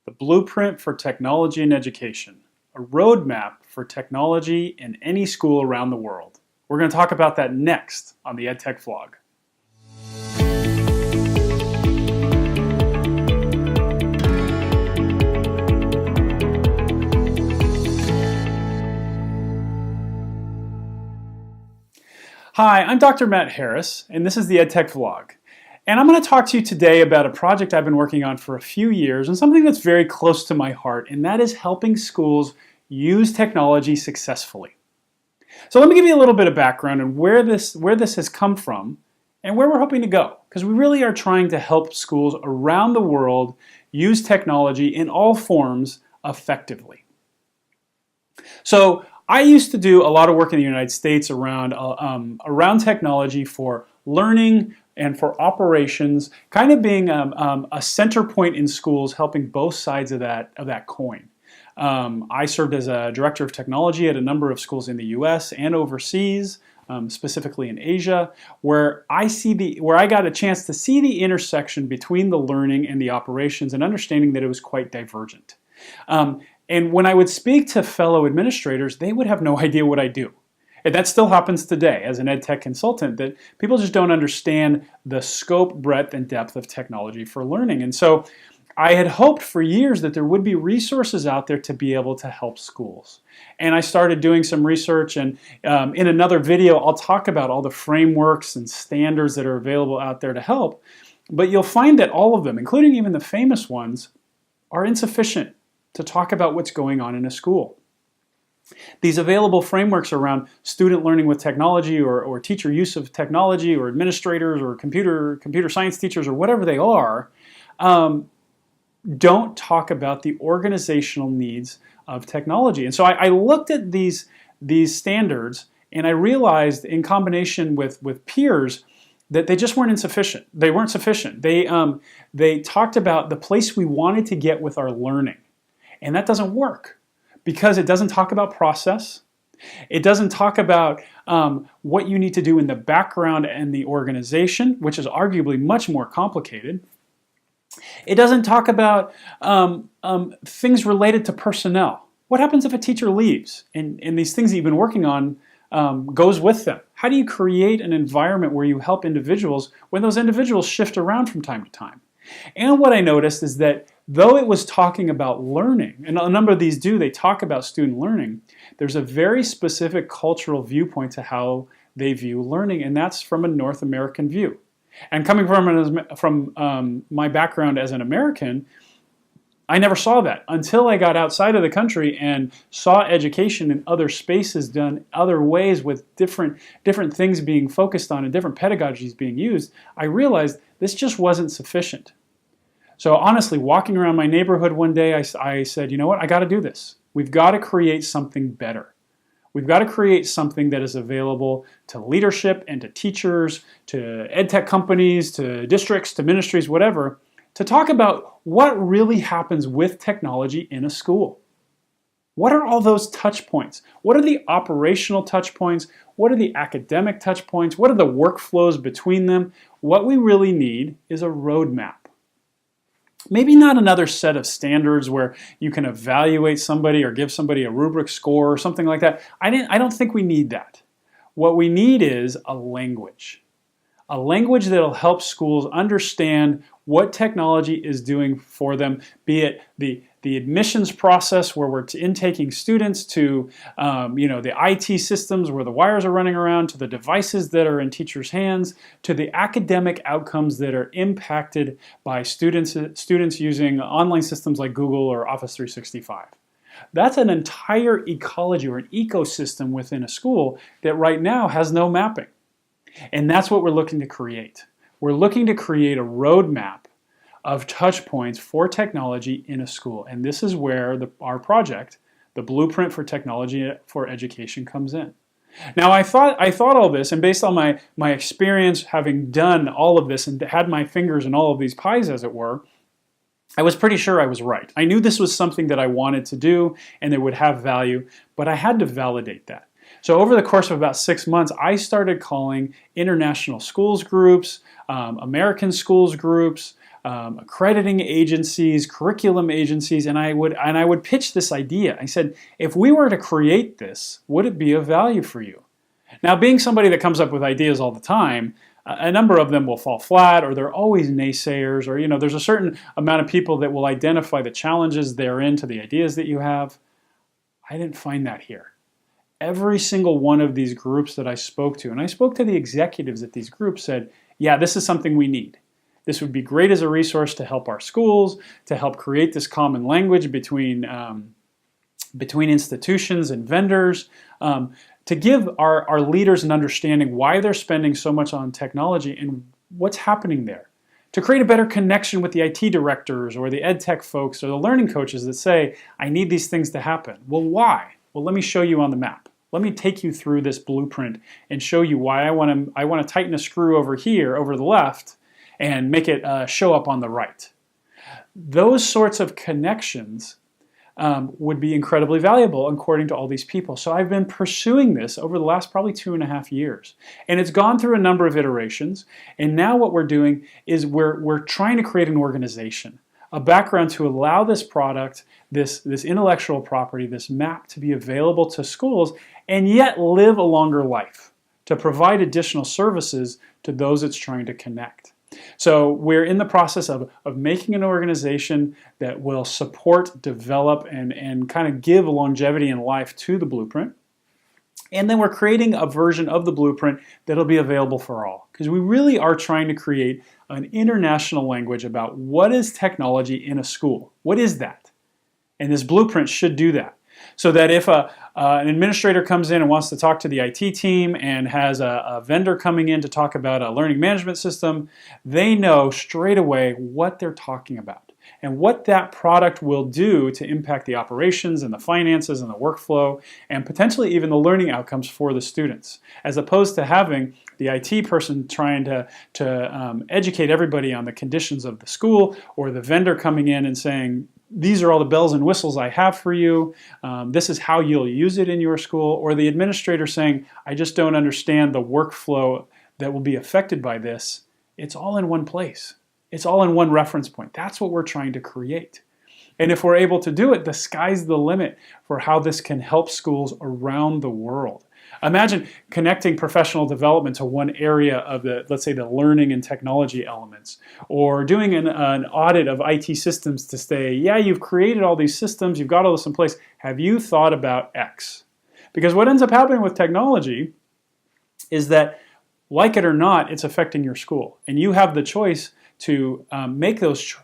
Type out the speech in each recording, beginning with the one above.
The blueprint for technology in education, a roadmap for technology in any school around the world. We're going to talk about that next on the EdTech vlog. Hi, I'm Dr. Matt Harris, and this is the EdTech vlog. And I'm going to talk to you today about a project I've been working on for a few years and something that's very close to my heart, and that is helping schools use technology successfully. So let me give you a little bit of background on where this has come from and where we're hoping to go, because we really are trying to help schools around the world use technology in all forms effectively. So I used to do a lot of work in the United States around technology for learning and for operations, kind of being a center point in schools, helping both sides of that coin. I served as a director of technology at a number of schools in the U.S. and overseas, specifically in Asia, where I got a chance to see the intersection between the learning and the operations, and understanding that it was quite divergent. And when I would speak to fellow administrators, they would have no idea what I do. And that still happens today as an EdTech consultant, that people just don't understand the scope, breadth, and depth of technology for learning. And so I had hoped for years that there would be resources out there to be able to help schools. And I started doing some research, and in another video I'll talk about all the frameworks and standards that are available out there to help. But you'll find that all of them, including even the famous ones, are insufficient to talk about what's going on in a school. These available frameworks around student learning with technology, or teacher use of technology, or administrators, or computer science teachers, or whatever they are, don't talk about the organizational needs of technology. And so I looked at these standards, and I realized, in combination with peers, that they just weren't insufficient. They weren't sufficient. They talked about the place we wanted to get with our learning, and that doesn't work, because it doesn't talk about process. It doesn't talk about what you need to do in the background and the organization, which is arguably much more complicated. It doesn't talk about things related to personnel. What happens if a teacher leaves and these things that you've been working on goes with them? How do you create an environment where you help individuals when those individuals shift around from time to time? And what I noticed is that though it was talking about learning, and a number of these they talk about student learning, there's a very specific cultural viewpoint to how they view learning, and that's from a North American view. And coming from my background as an American, I never saw that until I got outside of the country and saw education in other spaces done other ways, with different things being focused on and different pedagogies being used. I realized this just wasn't sufficient. So honestly, walking around my neighborhood one day, I said, you know what, I got to do this. We've got to create something better. We've got to create something that is available to leadership and to teachers, to EdTech companies, to districts, to ministries, whatever, to talk about what really happens with technology in a school. What are all those touch points? What are the operational touch points? What are the academic touch points? What are the workflows between them? What we really need is a roadmap. Maybe not another set of standards where you can evaluate somebody or give somebody a rubric score or something like that. I don't think we need that. What we need is a language that'll help schools understand what technology is doing for them, be it the admissions process where we're intaking students, to the IT systems where the wires are running around, to the devices that are in teachers' hands, to the academic outcomes that are impacted by students using online systems like Google or Office 365. That's an entire ecology or an ecosystem within a school that right now has no mapping. And that's what we're looking to create. We're looking to create a roadmap of touch points for technology in a school. And this is where our project, the Blueprint for Technology for Education, comes in. Now, I thought all this, and based on my experience having done all of this and had my fingers in all of these pies, as it were, I was pretty sure I was right. I knew this was something that I wanted to do and that would have value, but I had to validate that. So over the course of about 6 months, I started calling international schools groups, American schools groups, accrediting agencies, curriculum agencies, and I would pitch this idea. I said, if we were to create this, would it be of value for you? Now, being somebody that comes up with ideas all the time, a number of them will fall flat, or they're always naysayers, or there's a certain amount of people that will identify the challenges therein to the ideas that you have. I didn't find that here. Every single one of these groups that I spoke to, and I spoke to the executives at these groups, said, yeah, this is something we need. This would be great as a resource to help our schools, to help create this common language between institutions and vendors, to give our leaders an understanding why they're spending so much on technology and what's happening there. To create a better connection with the IT directors or the EdTech folks or the learning coaches that say, I need these things to happen. Well, why? Well, let me show you on the map. Let me take you through this blueprint and show you why I want to tighten a screw over here, over the left, and make it show up on the right. Those sorts of connections would be incredibly valuable according to all these people. So I've been pursuing this over the last probably 2.5 years. And it's gone through a number of iterations. And now what we're doing is we're trying to create an organization, a background to allow this product, this intellectual property, this map to be available to schools and yet live a longer life, to provide additional services to those it's trying to connect. So we're in the process of making an organization that will support, develop, and kind of give longevity in life to the blueprint. And then we're creating a version of the blueprint that'll be available for all. Because we really are trying to create an international language about what is technology in a school. What is that? And this blueprint should do that. So that if an administrator comes in and wants to talk to the IT team and has a vendor coming in to talk about a learning management system, they know straight away what they're talking about and what that product will do to impact the operations and the finances and the workflow and potentially even the learning outcomes for the students, as opposed to having the IT person trying to educate everybody on the conditions of the school, or the vendor coming in and saying, these are all the bells and whistles I have for you. This is how you'll use it in your school. Or the administrator saying, I just don't understand the workflow that will be affected by this. It's all in one place. It's all in one reference point. That's what we're trying to create. And if we're able to do it, the sky's the limit for how this can help schools around the world. Imagine connecting professional development to one area of let's say the learning and technology elements, or doing an audit of IT systems to say, yeah, you've created all these systems, you've got all this in place. Have you thought about X? Because what ends up happening with technology is that, like it or not, it's affecting your school. And you have the choice to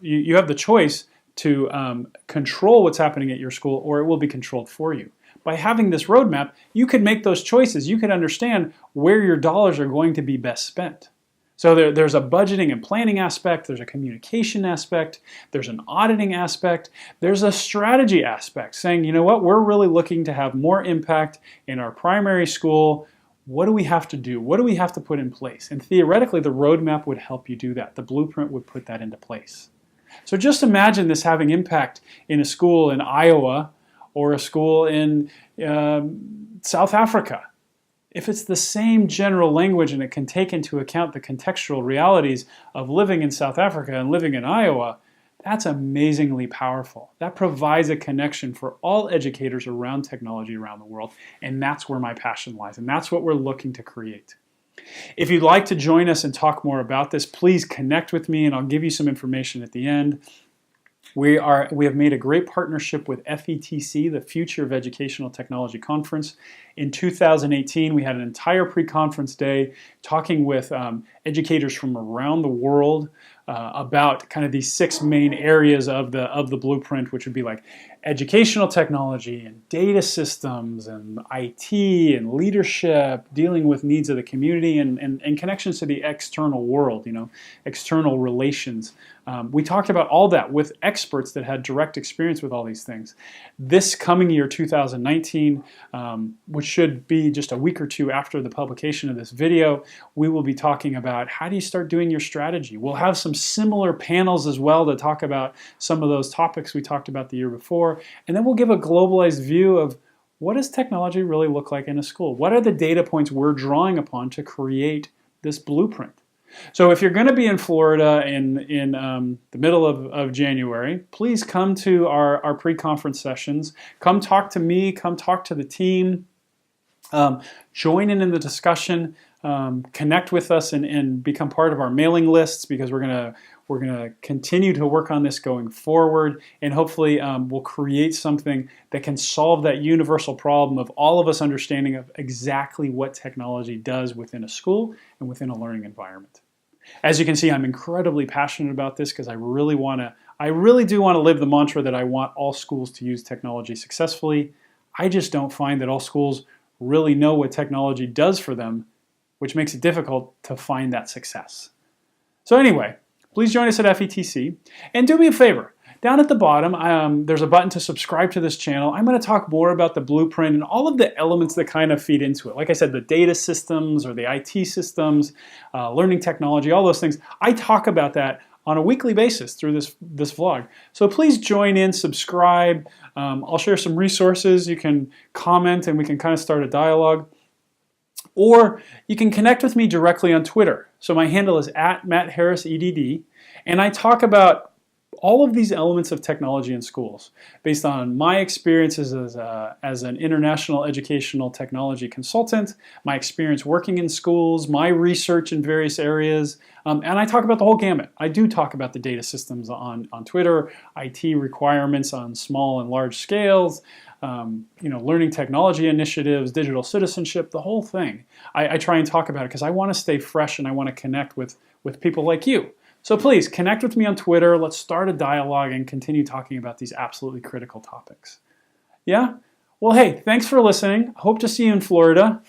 you have the choice to control what's happening at your school, or it will be controlled for you. By having this roadmap, you can make those choices. You can understand where your dollars are going to be best spent. So there's a budgeting and planning aspect, there's a communication aspect, there's an auditing aspect, there's a strategy aspect, saying, you know what, we're really looking to have more impact in our primary school. What do we have to do? What do we have to put in place? And theoretically, the roadmap would help you do that. The blueprint would put that into place. So just imagine this having impact in a school in Iowa, or a school in South Africa. If it's the same general language and it can take into account the contextual realities of living in South Africa and living in Iowa, that's amazingly powerful. That provides a connection for all educators around technology around the world, and that's where my passion lies, and that's what we're looking to create. If you'd like to join us and talk more about this, please connect with me, and I'll give you some information at the end. We have made a great partnership with FETC, the Future of Educational Technology Conference. In 2018, we had an entire pre-conference day talking with educators from around the world about kind of these 6 main areas of the blueprint, which would be like educational technology and data systems and IT and leadership, dealing with needs of the community and connections to the external world, external relations. We talked about all that with experts that had direct experience with all these things. This coming year, 2019, which should be just a week or two after the publication of this video, we will be talking about how do you start doing your strategy. We'll have some similar panels as well to talk about some of those topics we talked about the year before, and then we'll give a globalized view of what does technology really look like in a school? What are the data points we're drawing upon to create this blueprint? So if you're going to be in Florida in the middle of January, please come to our pre-conference sessions. Come talk to me. Come talk to the team. Join in the discussion. Connect with us and become part of our mailing lists, because we're gonna continue to work on this going forward, and hopefully we'll create something that can solve that universal problem of all of us understanding of exactly what technology does within a school and within a learning environment. As you can see, I'm incredibly passionate about this because I really do want to live the mantra that I want all schools to use technology successfully. I just don't find that all schools really know what technology does for them, which makes it difficult to find that success. So anyway, please join us at FETC, and do me a favor. Down at the bottom, there's a button to subscribe to this channel. I'm going to talk more about the blueprint and all of the elements that kind of feed into it. Like I said, the data systems or the IT systems, learning technology, all those things. I talk about that on a weekly basis through this vlog. So please join in, subscribe. I'll share some resources. You can comment and we can kind of start a dialogue. Or you can connect with me directly on Twitter. So my handle is @MattHarris EDD, and I talk about all of these elements of technology in schools based on my experiences as an international educational technology consultant, my experience working in schools, my research in various areas, and I talk about the whole gamut. I do talk about the data systems on Twitter, IT requirements on small and large scales, learning technology initiatives, digital citizenship, the whole thing. I try and talk about it because I want to stay fresh and I want to connect with people like you. So please connect with me on Twitter. Let's start a dialogue and continue talking about these absolutely critical topics. Yeah? Well, hey, thanks for listening. Hope to see you in Florida.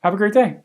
Have a great day.